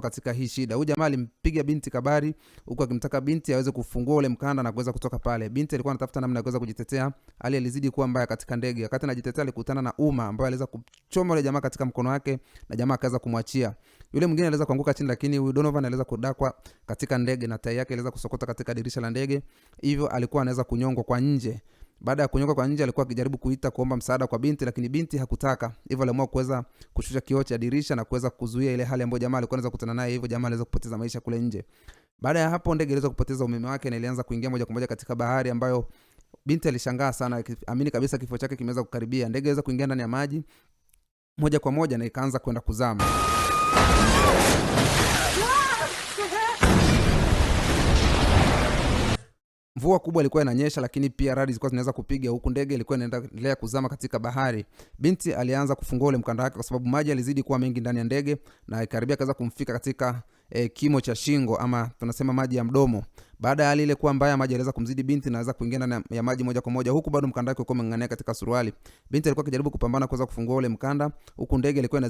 katika hii shida. Huyu jamaa alimpiga binti kabari huku akimtaka binti aweze kufungua ule mkanda na kuweza kutoka pale. Binti alikuwa anatafuta namna ya kuweza kujitetea. Hali ilizidi kuwa mbaya katika ndege. Wakati anajitetea alikutana na Uma ambaye aliweza kuchoma yule jamaa katika mkono wake na jamaa akaweza kumwachia. Yule mwingine aliweza kuanguka chini, lakini huyu Donovan aliweza kudakwa katika ndege na tai yake iliweza kusokota katika dirisha la ndege. Hivyo alikuwa anaweza kunyongwa kwa nje. Baada ya kunyongwa kwa nje, alikuwa akijaribu kuita kuomba msaada kwa binti, lakini binti hakutaka. Hivyo aliamua kuweza kushusha kioo cha dirisha na kuweza kuzuia ile hali ambayo jamaa alikuwa anaweza kukutana naye. Hivyo jamaa aliweza kupoteza maisha kule nje. Baada ya hapo, ndege iliweza kupoteza umeme wake na ilianza kuingia moja kwa moja katika bahari, ambayo binti alishangaa sana, amini kabisa kifo chake kimeweza kukaribia. Ndege iliweza kuingia ndani ya maji moja kwa moja na ikaanza kwenda kuzama. Mvua kubwa ilikuwa inanyesha, lakini pia radi zilikuwa zinaweza kupiga, huku ndege ilikuwa inaendelea kuzama katika bahari. Binti alianza kufungua ule mkanda wake kwa sababu maji yalizidi kuwa mengi ndani ya ndege na ikaribia kaza kumfika katika kimo cha shingo, ama tunasema maji ya mdomo. Baada ya hali ile kuwa mbaya, maji yaliweza kumzidi binti na anaweza kuingia ndani ya maji moja kwa moja, huku bado mkanda wake ulikuwa umeng'ang'ania katika suruali. Binti alikuwa akijaribu kupambana kuweza kufungua ule mkanda, huku ndege ilikuwa